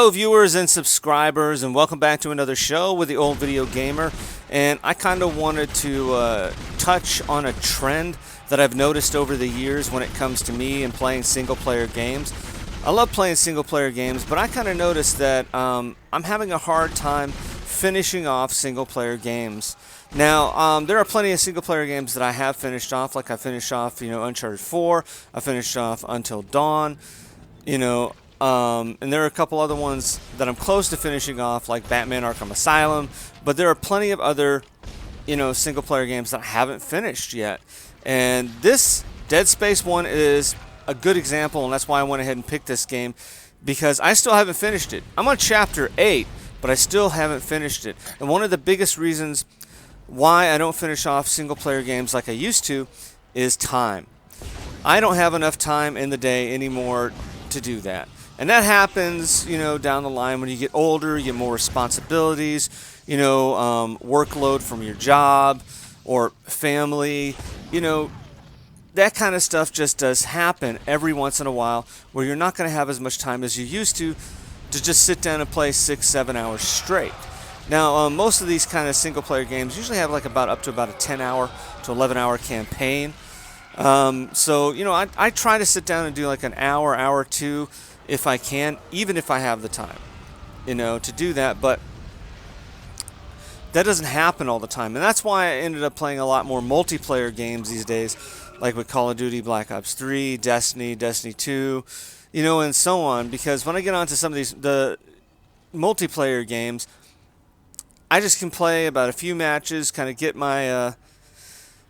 Hello viewers and subscribers, and welcome back to another show with the Old Video Gamer. And I kind of wanted to touch on a trend that I've noticed over the years when it comes to me and playing single player games. I love playing single player games, but I kind of noticed that I'm having a hard time finishing off single player games. Now, there are plenty of single player games that I have finished off, like I finished off, Uncharted 4, I finished off Until Dawn, and there are a couple other ones that I'm close to finishing off, like Batman Arkham Asylum, but there are plenty of other, single player games that I haven't finished yet. And this Dead Space 1 is a good example, and that's why I went ahead and picked this game, because I still haven't finished it. I'm on Chapter 8, but I still haven't finished it. And one of the biggest reasons why I don't finish off single player games like I used to is time. I don't have enough time in the day anymore to do that. And that happens, down the line when you get older, you get more responsibilities, workload from your job or family, that kind of stuff just does happen every once in a while where you're not going to have as much time as you used to just sit down and play 6-7 hours straight. Now, most of these kind of single player games usually have like up to about a 10-hour to 11-hour campaign. So, I try to sit down and do like an hour or two if I can, even if I have the time, to do that. But that doesn't happen all the time. And that's why I ended up playing a lot more multiplayer games these days, like with Call of Duty, Black Ops 3, Destiny 2, and so on. Because when I get onto some of the multiplayer games, I just can play about a few matches, kind of get my,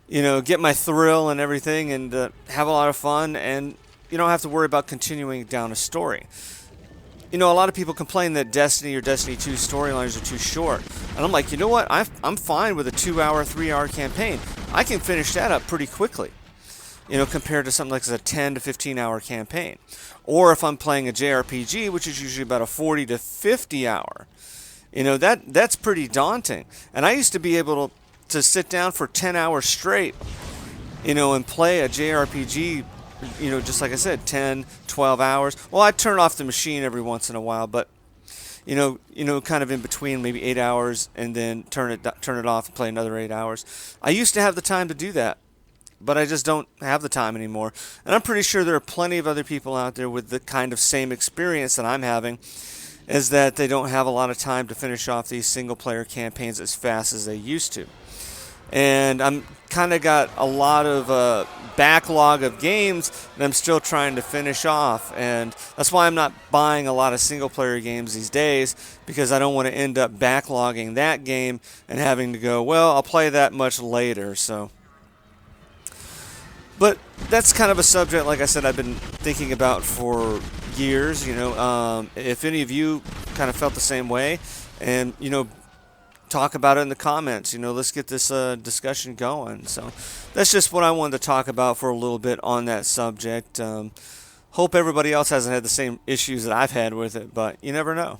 get my thrill and everything, and have a lot of fun, and you don't have to worry about continuing down a story. A lot of people complain that Destiny or Destiny 2 storylines are too short, and I'm like, you know what? I'm fine with a 2-hour, 3-hour campaign. I can finish that up pretty quickly, compared to something like a 10 to 15-hour campaign. Or if I'm playing a JRPG, which is usually about a 40 to 50 hour. That's pretty daunting. And I used to be able to sit down for 10 hours straight, and play a JRPG, just like I said, 10, 12 hours. Well, I'd turn off the machine every once in a while, but, kind of in between, maybe 8 hours, and then turn it off and play another 8 hours. I used to have the time to do that, but I just don't have the time anymore. And I'm pretty sure there are plenty of other people out there with the kind of same experience that I'm having, is that they don't have a lot of time to finish off these single-player campaigns as fast as they used to. And I'm kind of got a lot of backlog of games that I'm still trying to finish off. And that's why I'm not buying a lot of single-player games these days, because I don't want to end up backlogging that game and having to go, well, I'll play that much later. But that's kind of a subject, like I said, I've been thinking about for years. If any of you kind of felt the same way, and talk about it in the comments. Let's get this discussion going. So that's just what I wanted to talk about for a little bit on that subject. Hope everybody else hasn't had the same issues that I've had with it, but you never know.